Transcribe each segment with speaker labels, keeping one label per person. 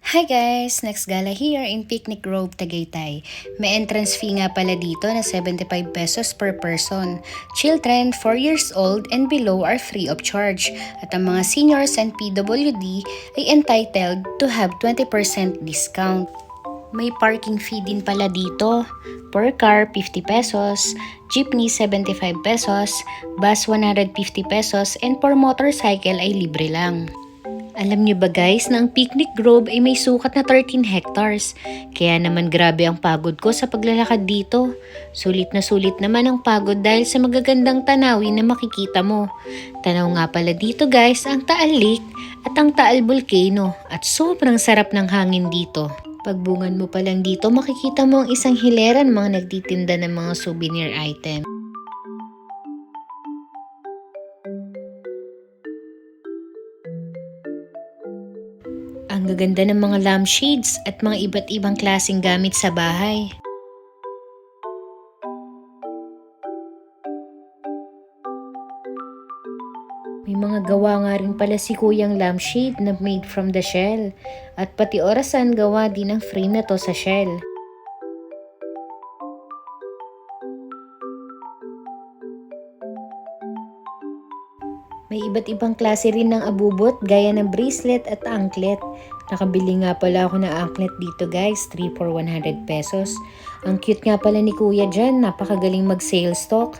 Speaker 1: Hi guys! Next gala here in Picnic Grove, Tagaytay. May entrance fee nga pala dito na 75 pesos per person. Children 4 years old and below are free of charge. At ang mga seniors and PWD ay entitled to have 20% discount. May parking fee din pala dito. Per car, 50 pesos, jeepney, 75 pesos, bus, 150 pesos, and per motorcycle ay libre lang. Alam niyo ba guys na ang Picnic Grove ay may sukat na 13 hectares. Kaya naman grabe ang pagod ko sa paglalakad dito. Sulit na sulit naman ang pagod dahil sa magagandang tanawin na makikita mo. Tanaw nga pala dito guys ang Taal Lake at ang Taal Volcano at sobrang sarap ng hangin dito. Pagbungan mo pa lang dito makikita mo ang isang hilera ng mga nagtitinda ng mga souvenir item. Ang gaganda ng mga lampshades at mga iba't ibang klaseng gamit sa bahay. May mga gawa nga rin pala si Kuyang lampshade na made from the shell. At pati orasan gawa din ang frame na to sa shell. May iba't ibang klase rin ng abubot gaya ng bracelet at anklet. Nakabili nga pala ako ng anklet dito guys, 3 for 100 pesos. Ang cute nga pala ni kuya dyan, napakagaling mag-sale stock.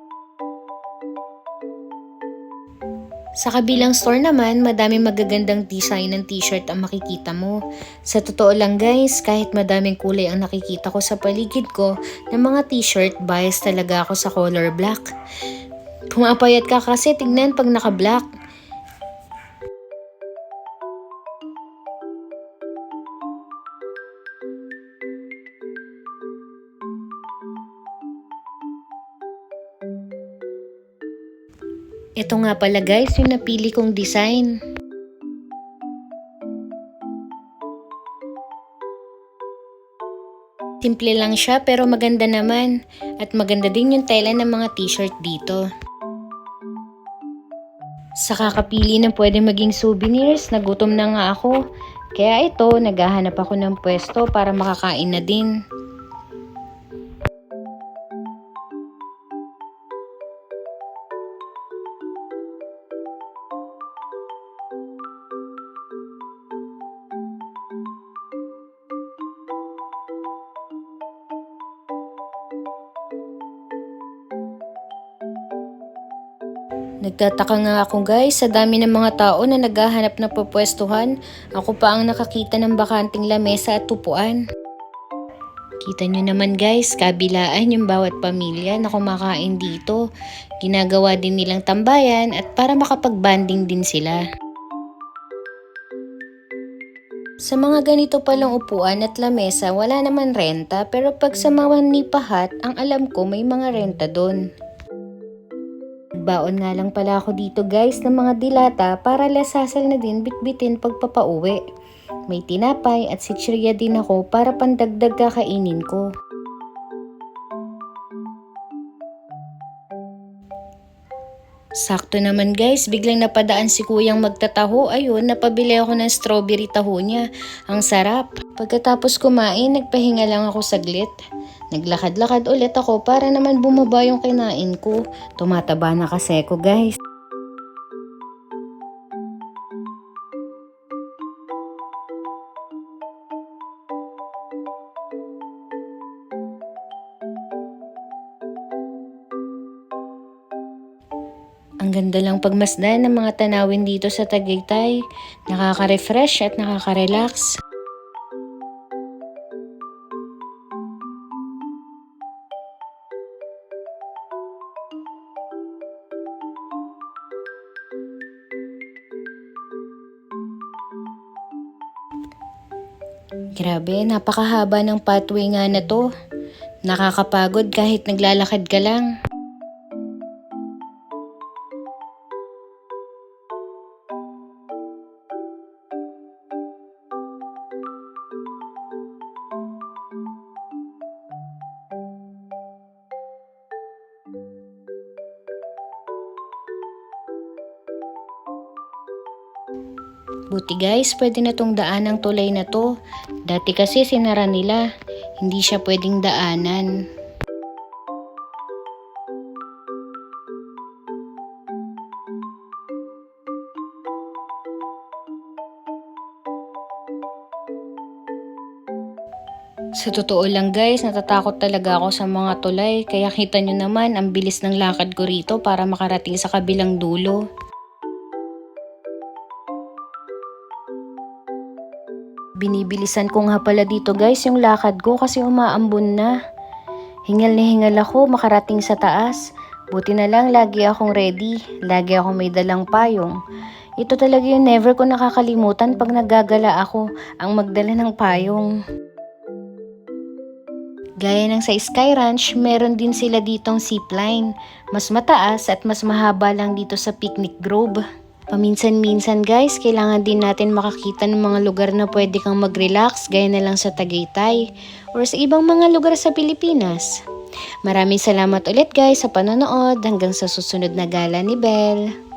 Speaker 1: Sa kabilang store naman, madaming magagandang design ng t-shirt ang makikita mo. Sa totoo lang guys, kahit madaming kulay ang nakikita ko sa paligid ko ng mga t-shirt, bias talaga ako sa color black. Pumapayat ka kasi tignan pag naka-black. Ito nga pala guys yung napili kong design. Simple lang siya pero maganda naman. At maganda din yung tela ng mga t-shirt dito. Sa kakapili ng pwede maging souvenirs, nagutom na nga ako. Kaya ito, naghahanap ako ng pwesto para makakain na din. Nagtataka nga ako guys sa dami ng mga tao na naghahanap ng pupwestuhan. Ako pa ang nakakita ng bakanting lamesa at upuan. Kita nyo naman guys, kabilaan yung bawat pamilya na kumakain dito. Ginagawa din nilang tambayan at para makapag-banding din sila. Sa mga ganito palang upuan at lamesa, wala naman renta pero pag sa mga nipahat, ang alam ko may mga renta doon. Baon nga lang pala ako dito guys ng mga dilata para lasasal na din bitbitin pagpapauwi. May tinapay at sitsirya din ako para pandagdag kakainin ko. Sakto naman guys, biglang napadaan si kuyang magtataho. Ayun, napabili ako ng strawberry taho niya. Ang sarap. Pagkatapos kumain, nagpahinga lang ako saglit. Naglakad-lakad ulit ako para naman bumaba yung kinain ko. Tumataba na kasi ako guys. Ang ganda lang pagmasdan ng mga tanawin dito sa Tagaytay. Nakaka-refresh at nakaka-relax. Grabe, napakahaba ng pathway nga na to. Nakakapagod kahit naglalakad ka lang. Buti guys, pwede na tong daan ng tulay na to. Dati kasi sinara nila, hindi siya pwedeng daanan. Sa totoo lang guys, natatakot talaga ako sa mga tulay. Kaya kita nyo naman, ang bilis ng lakad ko rito para makarating sa kabilang dulo. Binibilisan ko nga pala dito guys yung lakad ko kasi umaambon na. Hingal na hingal ako makarating sa taas. Buti na lang lagi akong ready. Lagi akong may dalang payong. Ito talaga yung never ko nakakalimutan pag naggagala ako, ang magdala ng payong. Gaya ng sa Sky Ranch, meron din sila ditong zipline. Mas mataas at mas mahaba lang dito sa Picnic Grove. Paminsan-minsan guys, kailangan din natin makakita ng mga lugar na pwede kang mag-relax gaya na lang sa Tagaytay or sa ibang mga lugar sa Pilipinas. Maraming salamat ulit guys sa panonood. Hanggang sa susunod na gala ni Belle.